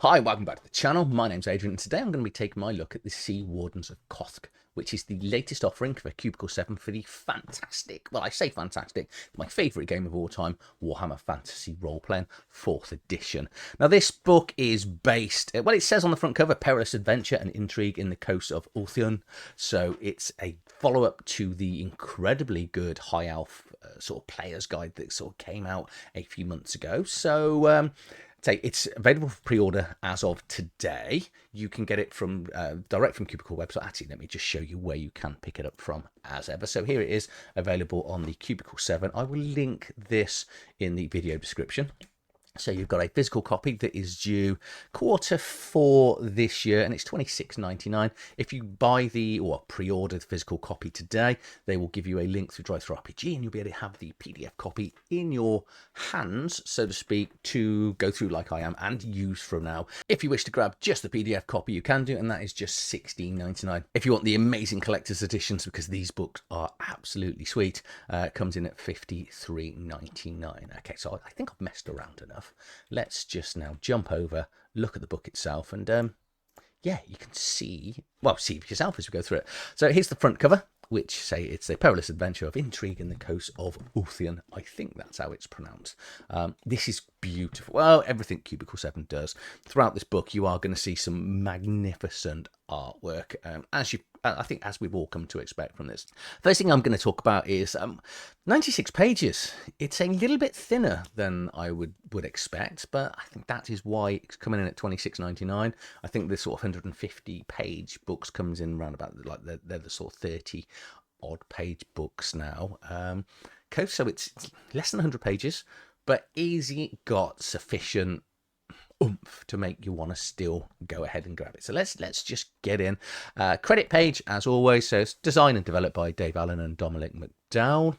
Hi, welcome back to the channel. My name's Adrian, and today I'm going to be taking my look at the Sea Wardens of Cothique, which is the latest offering for Cubicle 7 for the fantastic, well, I say fantastic, my favourite game of all time, Warhammer Fantasy Roleplay, 4th edition. Now, this book is based, well, it says on the front cover, Perilous Adventure and Intrigue in the Coast of Ulthuan, so it's a follow-up to the incredibly good High Elf sort of player's guide that sort of came out a few months ago. So, it's available for pre-order as of today. You can get it from direct from Cubicle website. Actually, let me just show you where you can pick it up from as ever. So here it is, available on the Cubicle 7. I will link this in the video description. So you've got a physical copy that is due Q4 this year, and it's $26.99. If you buy the or pre-order the physical copy today, they will give you a link through WFRP, and you'll be able to have the PDF copy in your hands, so to speak, to go through like I am and use from now. If you wish to grab just the PDF copy, you can do, and that is just $16.99. If you want the amazing collector's editions, because these books are absolutely sweet, it comes in at $53.99. Okay, so I think I've messed around enough. Let's just now jump over, look at the book itself, and yeah, you can see for yourself as we go through it. So here's the front cover, which say it's a perilous adventure of intrigue in the coast of Ulthuan. I think that's how it's pronounced. This is beautiful. Well, everything Cubicle 7 does. Throughout this book, you are going to see some magnificent artwork, I think as we've all come to expect from this. First thing I'm going to talk about is 96 pages. It's a little bit thinner than I would expect, but I think that is why it's coming in at $26.99. I think this sort of 150 page books comes in around about, like they're the sort of 30 odd page books now. So it's less than 100 pages, but is it got sufficient oomph to make you want to still go ahead and grab it? So let's just get in. Credit page, as always, so it's designed and developed by Dave Allen and Dominic McDowell,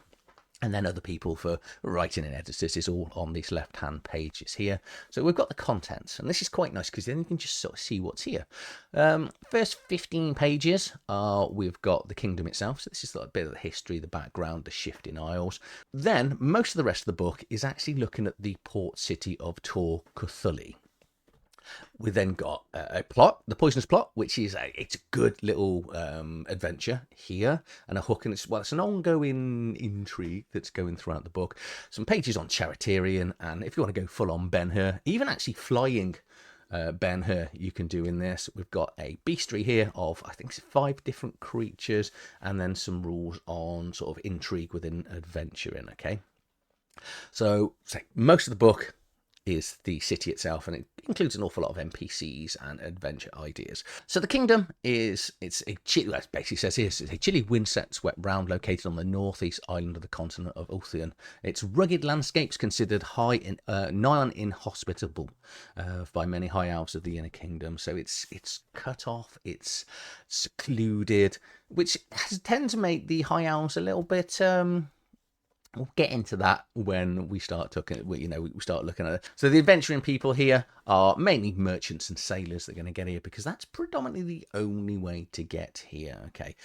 and then other people for writing and editors is all on these left-hand pages here. So we've got the contents, and this is quite nice because then you can just sort of see what's here. First 15 pages, we've got the kingdom itself. So this is like a bit of the history, the background, the shifting isles. Then most of the rest of the book is actually looking at the port city of Tor Koruali. We then got a plot, the poisonous plot, which is it's a good little adventure here, and a hook, and it's an ongoing intrigue that's going throughout the book. Some pages on Cireon, and if you want to go full on Ben-Hur, even actually flying Ben-Hur, you can do in this. We've got a bestiary here of, I think, 5 different creatures, and then some rules on sort of intrigue within adventuring. Okay, so most of the book is the city itself, and it includes an awful lot of NPCs and adventure ideas. So the kingdom is, it basically says here, it's a chilly windswept realm located on the northeast island of the continent of Ulthuan. Its rugged landscapes considered nigh on inhospitable by many high elves of the inner kingdom. So it's cut off, it's secluded, which tends to make the high elves a little bit we'll get into that when we start talking, we start looking at it. So the adventuring people here are mainly merchants and sailors that are going to get here, because that's predominantly the only way to get here. Okay,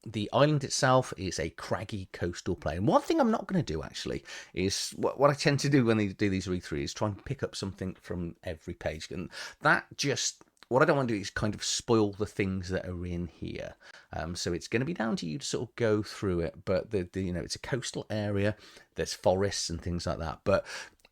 the island itself is a craggy coastal plain. One thing I'm not going to do actually is what I tend to do when they do these read-throughs is try and pick up something from every page, and that just, what I don't want to do is kind of spoil the things that are in here. So it's going to be down to you to sort of go through it. But it's a coastal area. There's forests and things like that. But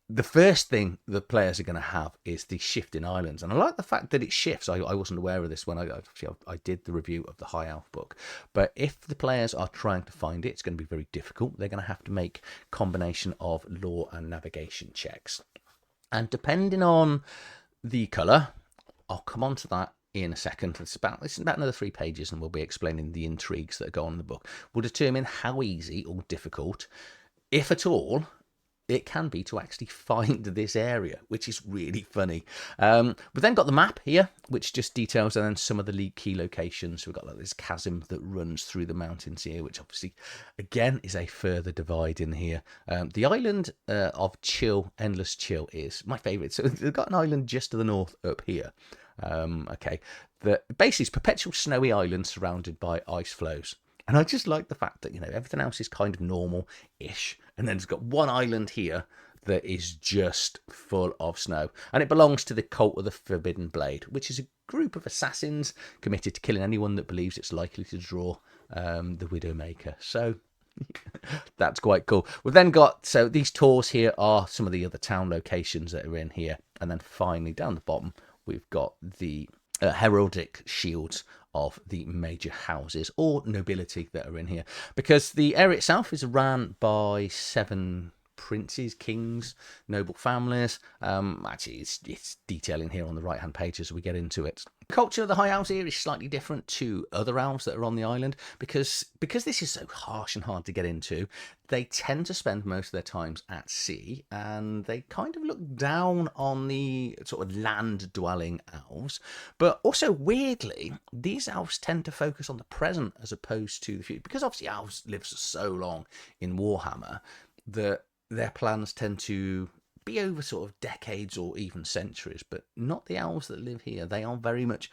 the first thing the players are going to have is the shifting islands, and I like the fact that it shifts. I wasn't aware of this when I did the review of the High Elf book. But if the players are trying to find it, it's going to be very difficult. They're going to have to make a combination of lore and navigation checks, and depending on the colour, I'll come on to that in a second. It's about another 3 pages, and we'll be explaining the intrigues that go on in the book. We'll determine how easy or difficult, if at all, it can be to actually find this area, which is really funny. We've then got the map here, which just details and then some of the key locations. We've got like this chasm that runs through the mountains here, which obviously, again, is a further divide in here. The island of Endless Chill is my favourite. So they've got an island just to the north up here. Okay, basically it's perpetual snowy island surrounded by ice flows. And I just like the fact that, everything else is kind of normal-ish. And then it's got one island here that is just full of snow. And it belongs to the Cult of the Forbidden Blade, which is a group of assassins committed to killing anyone that believes it's likely to draw the Widowmaker. So that's quite cool. We've then got, so these tours here are some of the other town locations that are in here. And then finally down the bottom, we've got the heraldic shields of the major houses or nobility that are in here, because the area itself is run by 7 princes, kings, noble families. Actually, it's detailing here on the right hand page as we get into it. The culture of the High Elves here is slightly different to other elves that are on the island, because this is so harsh and hard to get into. They tend to spend most of their times at sea, and they kind of look down on the sort of land-dwelling elves. But also, weirdly, these elves tend to focus on the present as opposed to the future, because obviously elves live for so long in Warhammer that their plans tend to be over sort of decades or even centuries, but not the elves that live here. They are very much,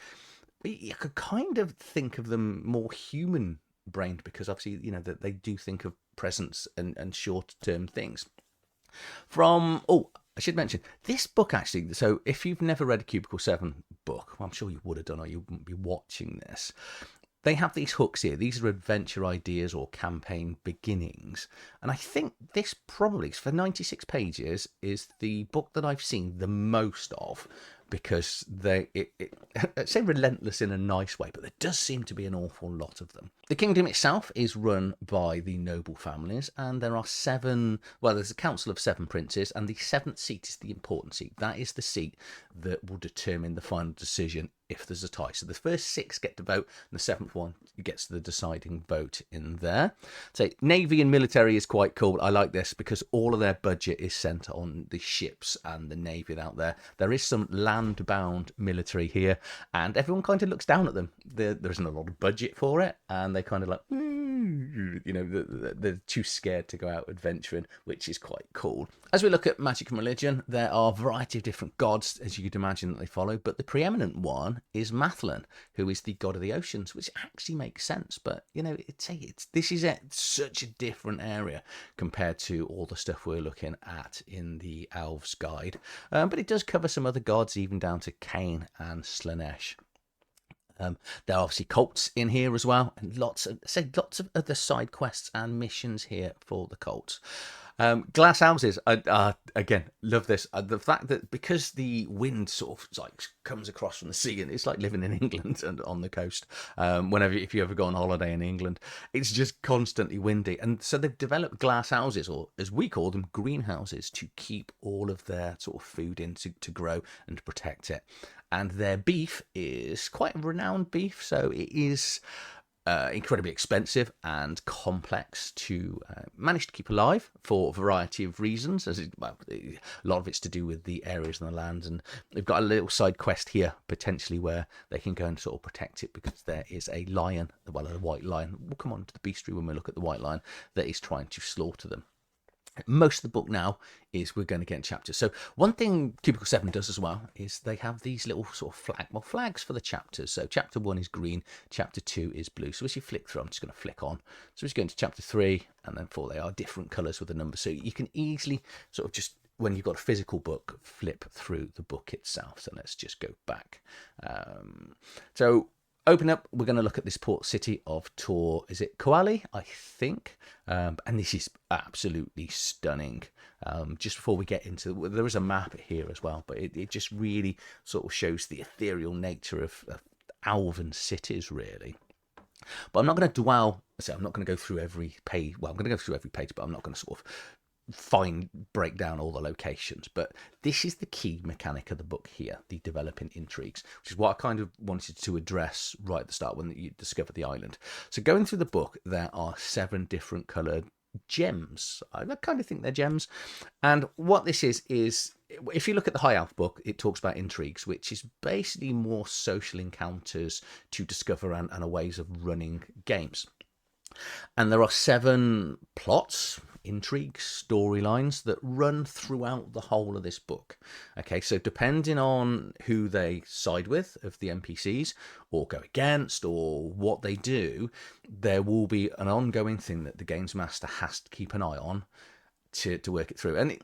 you could kind of think of them more human brained, because obviously, you know, that they do think of presence and short-term things. I should mention this book actually. So if you've never read a Cubicle 7 book, well, I'm sure you would have done, or you wouldn't be watching this. They have these hooks here. These are adventure ideas or campaign beginnings. And I think this probably, for 96 pages, is the book that I've seen the most of, because I'd say relentless in a nice way, but there does seem to be an awful lot of them. The kingdom itself is run by the noble families, and there are there's a council of 7 princes, and the 7th seat is the important seat. That is the seat that will determine the final decision if there's a tie. So the first 6 get to vote, and the 7th one gets the deciding vote in there. So navy and military is quite cool. I like this because all of their budget is sent on the ships and the navy out there. There is some land-bound military here, and everyone kind of looks down at them. There isn't a lot of budget for it, and they kind of like, you know, they're too scared to go out adventuring, which is quite cool. As we look at magic and religion, there are a variety of different gods, as you could imagine, that they follow, but the preeminent one is Mathlon, who is the god of the oceans, which actually makes sense. But you know, this is such a different area compared to all the stuff we're looking at in the Elves Guide, but it does cover some other gods, even down to Cain and Slanesh. There are obviously cults in here as well, and lots of other side quests and missions here for the cults. Glass houses, again, love this. The fact that because the wind sort of like comes across from the sea, and it's like living in England and on the coast. If you ever go on holiday in England, it's just constantly windy, and so they've developed glass houses, or as we call them, greenhouses, to keep all of their sort of food in to grow and to protect it. And their beef is quite a renowned beef, so it is incredibly expensive and complex to manage to keep alive for a variety of reasons. A lot of it's to do with the areas and the lands, and they've got a little side quest here potentially where they can go and sort of protect it, because there is a lion, a white lion. We'll come on to the bestiary when we look at the white lion that is trying to slaughter them. Most of the book now is we're going to get in chapters. So one thing Cubicle 7 does as well is they have these little sort of flags for the chapters. So chapter 1 is green, chapter 2 is blue. So as you flick through, I'm just going to flick on. So as you go into chapter 3 and then 4, they are different colours with the numbers. So you can easily sort of just, when you've got a physical book, flip through the book itself. So let's just go back. Open up, we're going to look at this port city of Tor, is it Koruali, I think? And this is absolutely stunning. Just before we get into, there is a map here as well, but it just really sort of shows the ethereal nature of elven cities, really. But I'm not going to I'm not going to go through every page. Well, I'm going to go through every page, but I'm not going to sort of break down all the locations. But this is the key mechanic of the book here, the developing intrigues, which is what I kind of wanted to address right at the start when you discover the island. So going through the book, there are 7 different coloured gems. I kind of think they're gems. And what this is if you look at the High Elf book, it talks about intrigues, which is basically more social encounters to discover and ways of running games. And there are 7 plots, intrigues, storylines that run throughout the whole of this book. Okay, so depending on who they side with of the NPCs, or go against, or what they do, there will be an ongoing thing that the games master has to keep an eye on to work it through. And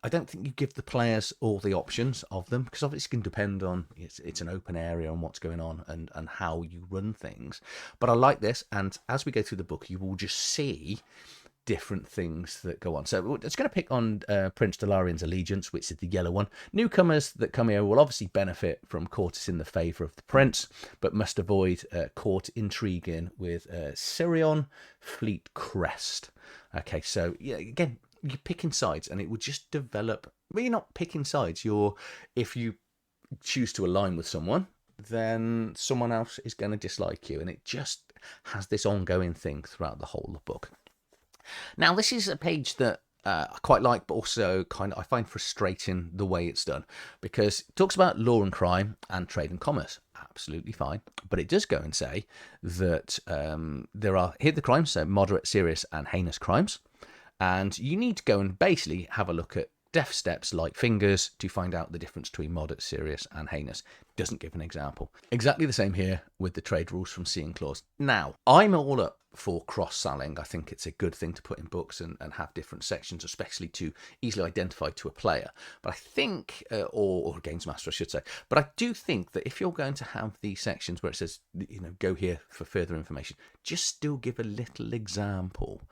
I don't think you give the players all the options of them, because obviously it can depend on it's an open area and what's going on and how you run things. But I like this, and as we go through the book, you will just see different things that go on. So it's going to pick on Prince Dalloran's allegiance, which is the yellow one. Newcomers that come here will obviously benefit from courtesing the favour of the prince, but must avoid court intriguing with Cireon, Fleetcrest. Okay, so yeah, again, you're picking sides, and it will just develop. Well, you're not picking sides. If you choose to align with someone, then someone else is going to dislike you, and it just has this ongoing thing throughout the whole of the book. Now, this is a page that I quite like, but also I find frustrating the way it's done, because it talks about law and crime and trade and commerce. Absolutely fine. But it does go and say that there are, here are the crimes, so moderate, serious and heinous crimes. And you need to go and basically have a look at deft steps like fingers to find out the difference between moderate, serious and heinous. Doesn't give an example. Exactly the same here with the trade rules from Sea and Claws. Now, I'm all up for cross-selling. I think it's a good thing to put in books and have different sections, especially to easily identify to a player. But I think, or a games master, I should say. But I do think that if you're going to have these sections where it says, go here for further information, just still give a little example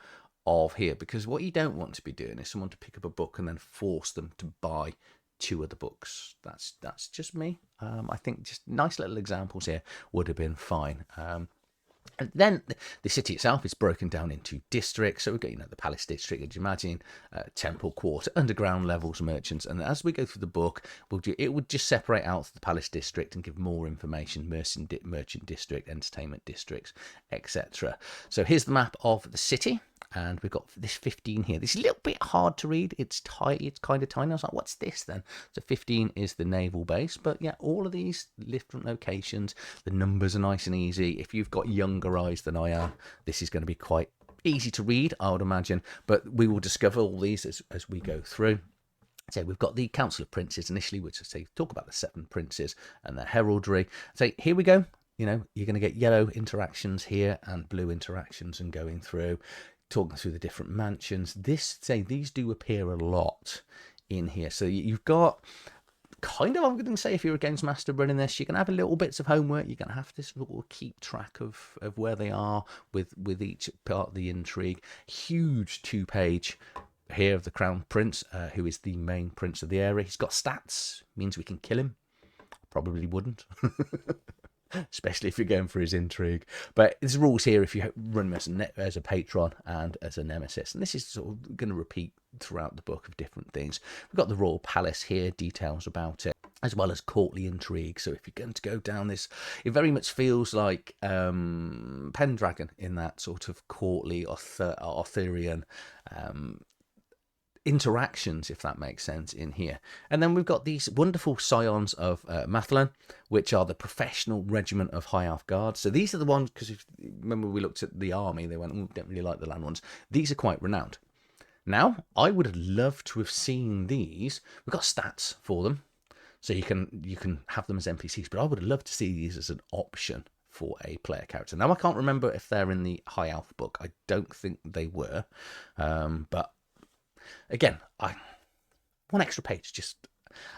of here, because what you don't want to be doing is someone to pick up a book and then force them to buy 2 of the books. That's just me. I think just nice little examples here would have been fine. And then the city itself is broken down into districts. So we've got, the Palace District, as you imagine, Temple Quarter, underground levels, merchants. And as we go through the book, it would just separate out the Palace District and give more information, merchant district, entertainment districts, etc. So here's the map of the city. And we've got this 15 here. This is a little bit hard to read. It's kind of tiny. I was like, what's this then? So 15 is the naval base. But yeah, all of these different locations, the numbers are nice and easy. If you've got younger eyes than I am, this is going to be quite easy to read, I would imagine. But we will discover all these as we go through. So we've got the Council of Princes initially, which I say talk about the 7 princes and their heraldry. So here we go. You're going to get yellow interactions here and blue interactions and going through. Talking through the different mansions. These do appear a lot in here. So you've got I'm going to say, if you're a games master running this, you're going to have a little bits of homework. You're going to have to sort of keep track of where they are with each part of the intrigue. Huge 2-page here of the Crown Prince, who is the main prince of the area. He's got stats, means we can kill him. Probably wouldn't. Especially if you're going for his intrigue. But there's rules here if you run him as a patron and as a nemesis. And this is sort of going to repeat throughout the book of different things. We've got the Royal Palace here, details about it, as well as courtly intrigue. So if you're going to go down this, it very much feels like Pendragon in that sort of courtly Arthurian interactions, if that makes sense, in here. And then we've got these wonderful scions of Mathalan, which are the professional regiment of High Elf Guards. So these are the ones, because if remember we looked at the army, they went, don't really like the land ones. These are quite renowned. Now, I would have loved to have seen these. We've got stats for them, so you can have them as NPCs, but I would have loved to see these as an option for a player character. Now, I can't remember if they're in the High Elf book. I don't think they were, but again, one extra page,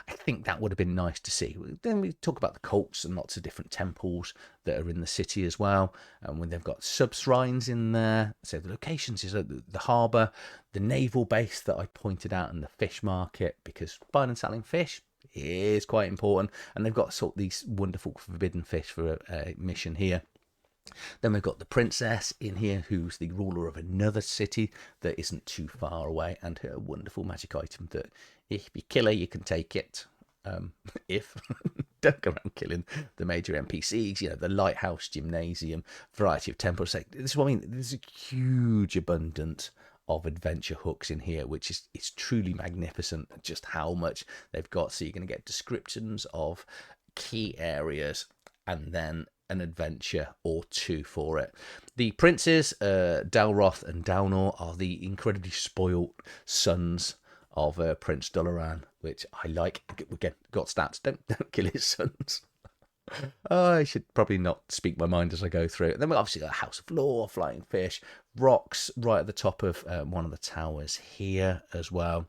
I think that would have been nice to see. Then we talk about the cults and lots of different temples that are in the city as well. And when they've got sub-shrines in there. So the locations is the harbour, the naval base that I pointed out, and the fish market, because buying and selling fish is quite important. And they've got sort of these wonderful forbidden fish for a mission here. Then we've got the princess in here, who's the ruler of another city that isn't too far away, and her wonderful magic item that if you kill her, you can take it. Don't go around killing the major NPCs, the lighthouse, gymnasium, variety of temples. This is what I mean. There's a huge abundance of adventure hooks in here, which is truly magnificent, just how much they've got. So you're going to get descriptions of key areas and then an adventure or 2 for it. The princes, Dalroth and Dalnor, are the incredibly spoilt sons of Prince Dalloran, which I like. Again, got stats. Don't kill his sons. I should probably not speak my mind as I go through. And then we obviously got House of Law, Flying Fish, rocks right at the top of one of the towers here as well.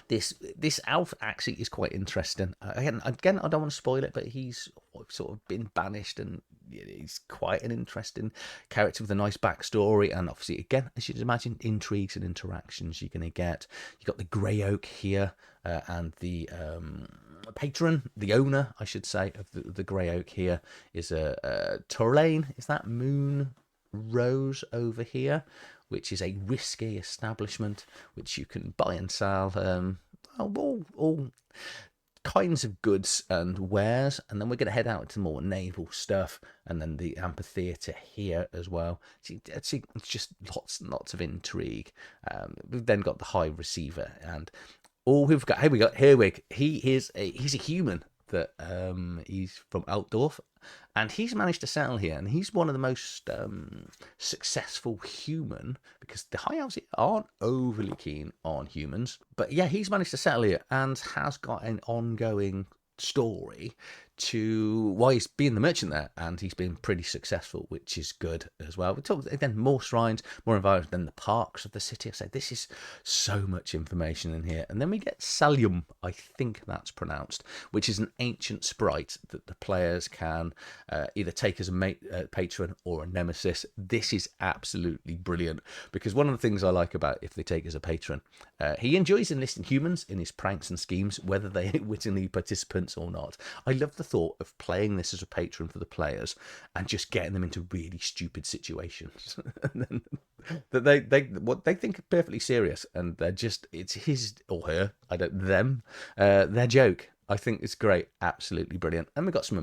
This elf actually is quite interesting. Again, I don't want to spoil it, but he's sort of been banished, and he's quite an interesting character with a nice backstory. And obviously, again, as you'd imagine, intrigues and interactions you're going to get. You got the Grey Oak here, and the patron, the owner, I should say, of the Grey Oak here is a Torlane. Is that Moon Rose over here, which is a whiskey establishment which you can buy and sell all kinds of goods and wares. And then we're going to head out to more naval stuff, and then the amphitheatre here as well. It's just lots of intrigue. We've then got the High Receiver, and he's a human that he's from Altdorf, and he's managed to settle here, and he's one of the most successful human, because the High Elves aren't overly keen on humans. But yeah, he's managed to settle here and has got an ongoing story to why he's being the merchant there, and he's been pretty successful, which is good as well. We talk again more shrines, more environment than the parks of the city. I say this is so much information in here. And then we get Salium, I think that's pronounced, which is an ancient sprite that the players can either take as a patron or a nemesis. This is absolutely brilliant, because one of the things I like about if they take as a patron, he enjoys enlisting humans in his pranks and schemes, whether they wittingly participants or not. I love the thought of playing this as a patron for the players and just getting them into really stupid situations and then that they think are perfectly serious, and it's his or her, their joke. I think it's great, absolutely brilliant. And we've got some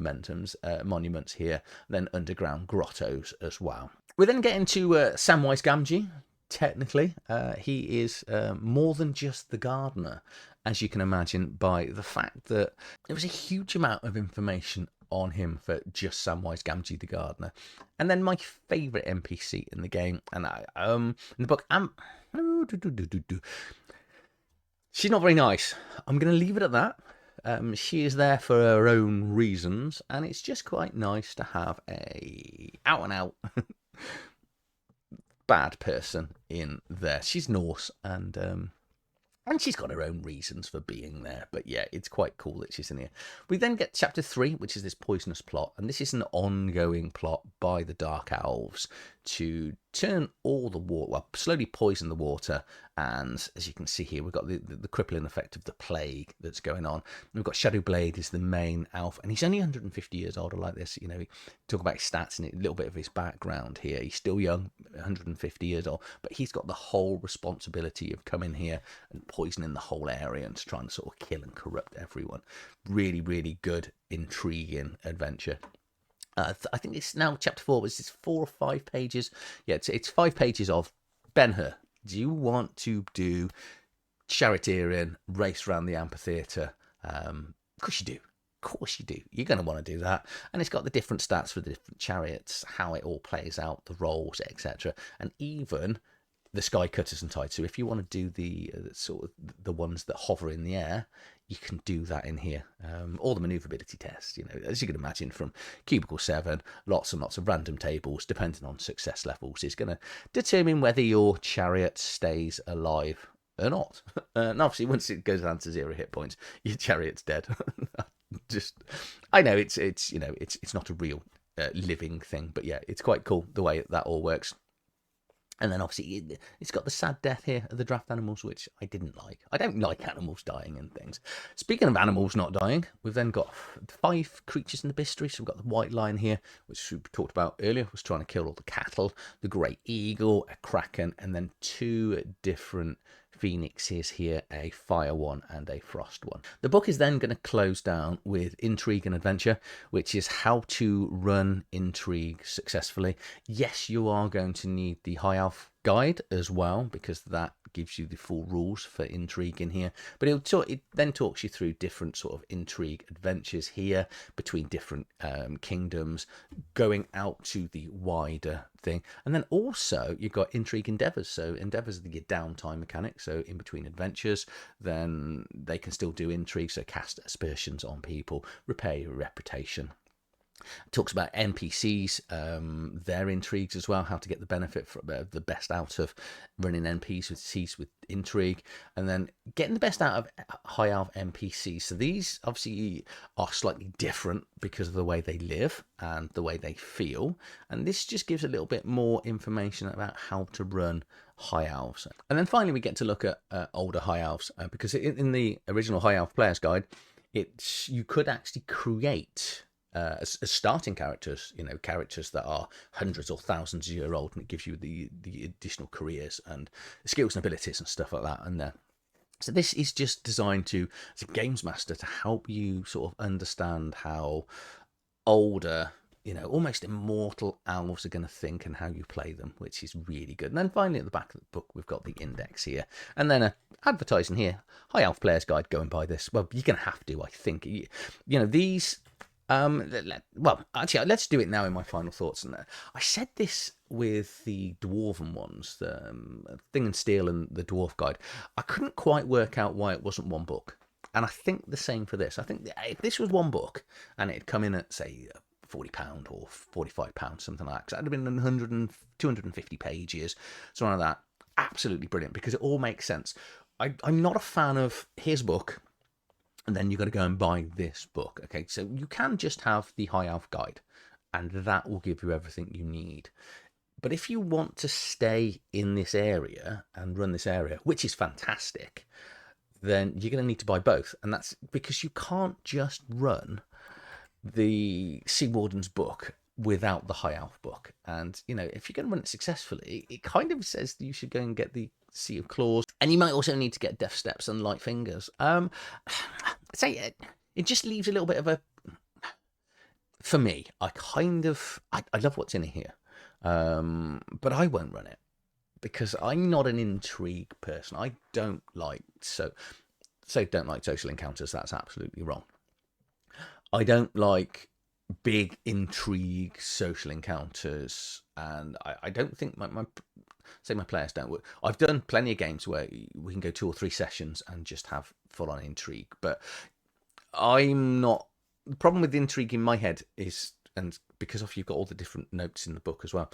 monuments here, then underground grottos as well. We then get into Samwise Gamgee. Technically, he is more than just the gardener, as you can imagine by the fact that there was a huge amount of information on him for just Samwise Gamgee the gardener. And then my favourite NPC in the game, and in the book, she's not very nice. I'm going to leave it at that. She is there for her own reasons, and it's just quite nice to have a out and out bad person in there. She's Norse, and she's got her own reasons for being there. But yeah, it's quite cool that she's in here. We then get chapter 3, which is this poisonous plot, and this is an ongoing plot by the Dark Elves to turn all the water, well, slowly poison the water. And as you can see here, we've got the crippling effect of the plague that's going on. We've got Shadowblade is the main elf, and he's only 150 years old. I like this. You know, we talk about his stats and a little bit of his background here. He's still young, 150 years old, but he's got the whole responsibility of coming here and poisoning the whole area and trying to sort of kill and corrupt everyone. Really, really good, intriguing adventure. I think it's now chapter 4, but it's 4 or 5 pages. Yeah, it's 5 pages of Ben-Hur. Do you want to do charioteering, race around the amphitheatre? Of course you do. Of course you do. You're going to want to do that. And it's got the different stats for the different chariots, how it all plays out, the rolls, etc. And even the sky cutters and tides. So if you want to do the sort of the ones that hover in the air, you can do that in here. All the maneuverability tests, you know, as you can imagine from Cubicle 7, lots and lots of random tables, depending on success levels, is going to determine whether your chariot stays alive or not. And obviously, once it goes down to 0 hit points, your chariot's dead. I know it's you know it's not a real living thing, but yeah, it's quite cool the way that all works. And then obviously it's got the sad death here of the draft animals, which I didn't like. I don't like animals dying and things. Speaking of animals not dying, we've then got 5 creatures in the bestiary. So we've got the white lion here, which we talked about earlier, was trying to kill all the cattle, the great eagle, a kraken, and then 2 different phoenixes here, a fire one and a frost one. The book is then going to close down with intrigue and adventure, which is how to run intrigue successfully. Yes, you are going to need the High Elf guide as well, because that gives you the full rules for intrigue in here. But it then talks you through different sort of intrigue adventures here between different kingdoms, going out to the wider thing. And then also you've got intrigue endeavors. So endeavors are your downtime mechanic. So in between adventures, then they can still do intrigue. So cast aspersions on people, repair your reputation, Talks about NPCs, their intrigues as well, how to get the benefit from the best out of running NPCs with Intrigue, and then getting the best out of High Elf NPCs. So these obviously are slightly different because of the way they live and the way they feel, and this just gives a little bit more information about how to run High Elves. And then finally we get to look at older High Elves, because in the original High Elf Player's Guide, you could actually create as starting characters, characters that are hundreds or thousands of years old, and it gives you the additional careers and skills and abilities and stuff like that. And so this is just designed to, as a games master, to help you sort of understand how older, almost immortal elves are going to think and how you play them, which is really good. And then finally at the back of the book, we've got the index here, and then advertising here, High Elf Player's Guide, go and buy this. Well, you're going to have to, I think. These... well, actually, let's do it now in my final thoughts. And I said this with the dwarven ones, the Thing and Steel and the Dwarf Guide. I couldn't quite work out why it wasn't one book, and I think the same for this. I think if this was one book and it'd come in at, say, £40 or £45, something like that, because that'd have been 250 pages, something like that. Absolutely brilliant, because it all makes sense. I'm not a fan of here's a book, and then you've got to go and buy this book. Okay, so you can just have the High Elf Guide, and that will give you everything you need. But if you want to stay in this area and run this area, which is fantastic, then you're going to need to buy both. And that's because you can't just run the Sea Warden's book without the High Elf book. And, if you're going to run it successfully, it kind of says that you should go and get the Sea of Claws, and you might also need to get Death Steps and Light Fingers. Say it just leaves a little bit of a, for me, I love what's in here, but I won't run it because I'm not an intrigue person. I don't like don't like social encounters. That's absolutely wrong. I don't like big intrigue social encounters, and I don't think my players don't work. I've done plenty of games where we can go 2 or 3 sessions and just have full-on intrigue, but I'm not. The problem with intrigue in my head is, and because you've got all the different notes in the book as well,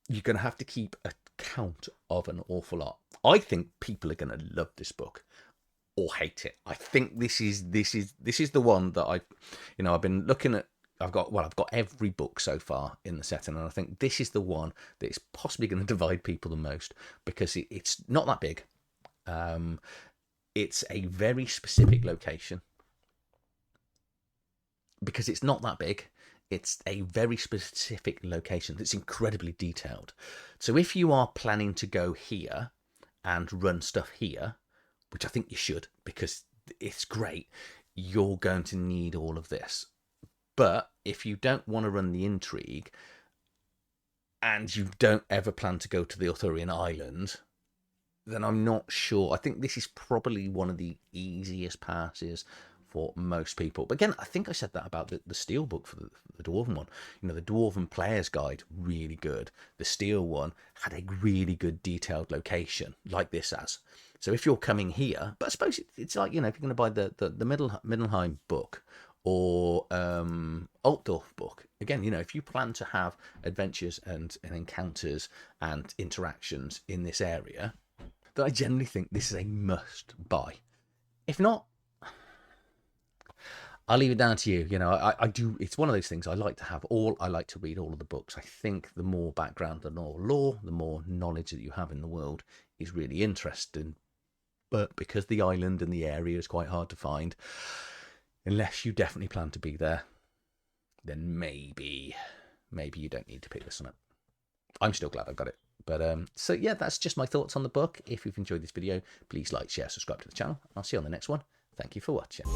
you're going to have to keep a count of an awful lot. I think people are going to love this book or hate it. I think this is the one that I've been looking at. I've got every book so far in the setting, and I think this is the one that is possibly going to divide people the most, because it's not that big. It's a very specific location. Because it's not that big, it's a very specific location that's incredibly detailed. So if you are planning to go here and run stuff here, which I think you should, because it's great, you're going to need all of this. But if you don't want to run the intrigue, and you don't ever plan to go to the Ulthuan island, then I'm not sure. I think this is probably one of the easiest passes for most people. But again, I think I said that about the Steel book for the Dwarven one. The Dwarven Player's Guide, really good. The Steel one had a really good detailed location, like this has. So if you're coming here, but I suppose it's like, if you're going to buy the Middelheim book, or Altdorf book, again, if you plan to have adventures and encounters and interactions in this area, then I generally think this is a must buy. If not, I'll leave it down to you. I do. It's one of those things I like to have I like to read all of the books. I think the more background and more lore, the more knowledge that you have in the world is really interesting. But because the island and the area is quite hard to find, unless you definitely plan to be there, then maybe you don't need to pick this one up. I'm still glad I got it. But so yeah, that's just my thoughts on the book. If you've enjoyed this video, please like, share, subscribe to the channel. I'll see you on the next one. Thank you for watching.